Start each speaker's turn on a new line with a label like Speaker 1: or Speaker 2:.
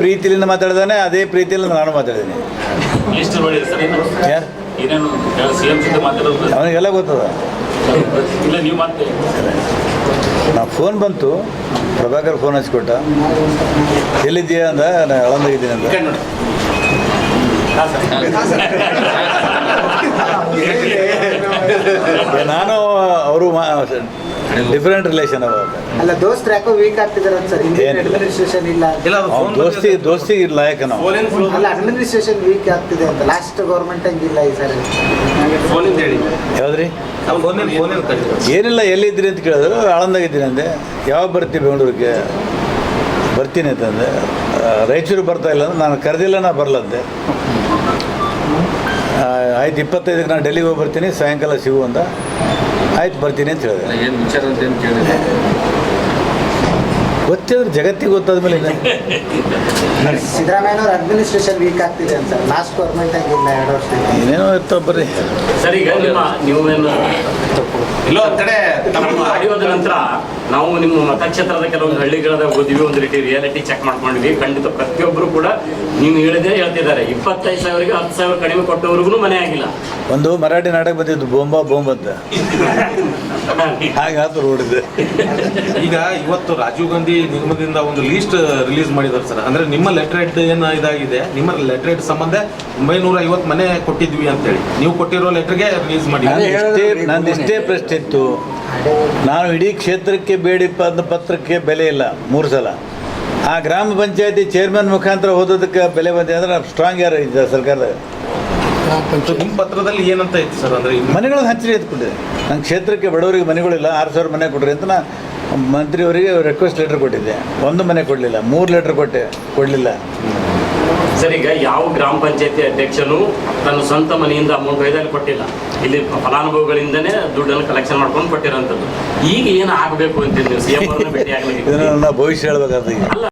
Speaker 1: ಪ್ರೀತಿಲಿಂದ ಮಾತಾಡಿದಾನೆ, ಅದೇ ಪ್ರೀತಿಯಿಂದ ನಾನು ಮಾತಾಡಿದ್ದೀನಿ. ಯಾರು ಅವನಿಗೆಲ್ಲ ಗೊತ್ತದ. ನಾವು ಫೋನ್ ಬಂತು, ಪ್ರಭಾಕರ್ ಫೋನ್ ಹಚ್ಕೊಟ್ಟ, ಎಲ್ಲಿದ್ದೀಯ ಅಂದ, ನಾನು ಆಳಂದಾಗಿದ್ದೀನಿ ಅಂತ. ನಾನು ಅವರು ಡಿಫರೆಂಟ್ ರಿಲೇಷನ್
Speaker 2: ಅಲ್ಲ, ದೋಸ್ತ್ರ ಯಾಕೋ ವೀಕ್ ಆಗ್ತಿದಾರೆ ಸರ್. ಅಡ್ಮಿನಿಸ್ಟ್ರೇಷನ್ ಇಲ್ಲ,
Speaker 1: ದೋಸ್ತಿಗೆ ಲಾಯಕ ನಾವು.
Speaker 2: ಅಲ್ಲ, ಅಡ್ಮಿನಿಸ್ಟ್ರೇಷನ್ ವೀಕ್ ಆಗ್ತಿದೆ ಅಂತ. ಲಾಸ್ಟ್ ಗೌರ್ಮೆಂಟ್ ಹಂಗಿಲ್ಲ ಈ ಸರಿ.
Speaker 1: ಯಾವ್ದ್ರಿ? ಏನಿಲ್ಲ, ಎಲ್ಲಿದ್ರಿ ಅಂತ ಕೇಳಿದ್ರು, ಆಳಂದಾಗಿದ್ದೀನಿ ಅಂದೆ. ಯಾವಾಗ ಬರ್ತೀವಿ ಬೆಂಗಳೂರಿಗೆ? ಬರ್ತೀನಿ ಅಂತಂದೆ. ರಾಯಚೂರು ಬರ್ತಾ ಇಲ್ಲ ಅಂದ್ರೆ ನಾನು ಕರೆದಿಲ್ಲ, ನಾ ಬರಲಂತೆ. ಆಯ್ತು, 25ಕ್ಕೆ ನಾನು ಡೆಲ್ಲಿಗೆ ಹೋಗಿ ಬರ್ತೀನಿ, ಸಾಯಂಕಾಲ ಸಿಗು ಅಂತ. ಆಯ್ತು, ಬರ್ತೀನಿ ಅಂತ ಹೇಳಿದೆ.
Speaker 3: ಏನು ವಿಚಾರ ಅಂತ ಏನು ಕೇಳಿದೆ?
Speaker 1: ಗೊತ್ತಿದ್ರೆ ಜಗತ್ತಿಗೆ ಗೊತ್ತಾದ್ಮೇಲೆ
Speaker 2: ಸಿದ್ದರಾಮಯ್ಯನವ್ರ ಅಡ್ಮಿನಿಸ್ಟ್ರೇಷನ್ ವೀಕ್ ಆಗ್ತಿದೆ ಅಂತ. ಲಾಸ್ಟ್ ಗೌರ್ಮೆಂಟ್ ಆಗಿಲ್ಲ 2 ವರ್ಷ.
Speaker 1: ಏನೇನೋ ಇರ್ತಾವ ಬರ್ರಿ.
Speaker 4: ಸರ್, ಈಗ ನೀವೇನು ಇಲ್ಲೋ ಒಂದು ಕಡೆ ಆಡಿಯೋದ ನಂತರ ನಾವು ನಿಮ್ಮ ಮತಕ್ಷೇತ್ರದ ಕೆಲವೊಂದು ಹಳ್ಳಿಗಳದಾಗ ಹೋದ್ವಿ, ಒಂದು ರೀತಿ ರಿಯಾಲಿಟಿ ಚೆಕ್ ಮಾಡ್ಕೊಂಡಿದ್ವಿ. ಖಂಡಿತ ಪ್ರತಿಯೊಬ್ಬರು ಕೂಡ ನೀವು ಹೇಳಿದ್ರೆ ಹೇಳ್ತಿದ್ದಾರೆ, 25,000ಗೆ 10,000 ಕಡಿಮೆ ಕೊಟ್ಟವ್ರಿಗೂ ಮನೆ ಆಗಿಲ್ಲ.
Speaker 1: ಒಂದು ಮರಾಠಿ ನಾಟಕ ಬಂದಿದ್ದು, ಬೊಂಬಾ ಬೊಂಬ್ ಅಂತ, ಹಾಗೆ ಆತು ರೋಡಿದೆ.
Speaker 5: ಈಗ ಇವತ್ತು ರಾಜೀವ್ ಗಾಂಧಿ ನಿಗಮದಿಂದ ಒಂದು ಲೀಸ್ಟ್ ರಿಲೀಸ್ ಮಾಡಿದ್ದಾರೆ ಸರ್. ಅಂದ್ರೆ ನಿಮ್ಮ ಲೆಟರೇಟ್ ಏನು ಇದಾಗಿದೆ, ನಿಮ್ಮ ಲೆಟರೇಟ್ ಸಂಬಂಧ 950 ಮನೆ ಕೊಟ್ಟಿದ್ವಿ ಅಂತೇಳಿ ನೀವು ಕೊಟ್ಟಿರೋ ಲೆಟರ್ಗೆ ರಿಲೀಸ್ ಮಾಡಿ.
Speaker 1: ನಂದು ಇಷ್ಟೇ ಪ್ರಶ್ನೆ ಇತ್ತು. ನಾನು ಇಡೀ ಕ್ಷೇತ್ರಕ್ಕೆ ಬೇಡಿ ಪತ್ರಕ್ಕೆ ಬೆಲೆ ಇಲ್ಲ 3 ಸಲ. ಆ ಗ್ರಾಮ ಪಂಚಾಯತಿ ಚೇರ್ಮನ್ ಮುಖಾಂತರ ಓದೋದಕ್ಕೆ ಬೆಲೆ ಬಂದಿದೆ ಅಂದ್ರೆ ನಾವು ಸ್ಟ್ರಾಂಗ್ ಯಾರು ಇದ್ದ ಸರ್ಕಾರದ.
Speaker 5: ನಿಮ್ಮ ಪತ್ರದಲ್ಲಿ ಏನಂತ ಇತ್ತು ಸರ್? ಅಂದ್ರೆ
Speaker 1: ಮನೆಗಳನ್ನ ಹಂಚಿರಿ ಎತ್ಕೊಂಡಿದೆ. ನನ್ನ ಕ್ಷೇತ್ರಕ್ಕೆ ಬಡವರಿಗೆ ಮನೆಗಳಿಲ್ಲ, 6,000 ಮನೆ ಕೊಡ್ರಿ ಅಂತ ನಾ ಮಂತ್ರಿಯವರಿಗೆ ರಿಕ್ವೆಸ್ಟ್ ಲೆಟರ್ ಕೊಟ್ಟಿದ್ದೆ. 1 ಮನೆ ಕೊಡಲಿಲ್ಲ, 3 ಲೆಟರ್ ಕೊಡಲಿಲ್ಲ.
Speaker 4: ಸರ್, ಈಗ ಯಾವ ಗ್ರಾಮ ಪಂಚಾಯತಿ ಅಧ್ಯಕ್ಷನು ತನ್ನ ಸ್ವಂತ ಮನೆಯಿಂದ ಅಮೌಂಟ್ ಒಯ್ದಲ್ಲಿ ಕೊಟ್ಟಿಲ್ಲ. ಇಲ್ಲಿ ಫಲಾನುಭವಿಗಳಿಂದನೇ ದುಡ್ಡನ್ನು ಕಲೆಕ್ಷನ್ ಮಾಡ್ಕೊಂಡು ಕೊಟ್ಟಿರೋಂಥದ್ದು. ಈಗ ಏನು ಆಗಬೇಕು ಅಂತ ನೀವು CM ಅವ್ರನ್ನ ಭೇಟಿ ಆಗಲಿಕ್ಕೆ
Speaker 1: ಇದನ್ನು ನನ್ನ ಭವಿಷ್ಯ ಹೇಳ್ಬೇಕಾದ್ರೆ.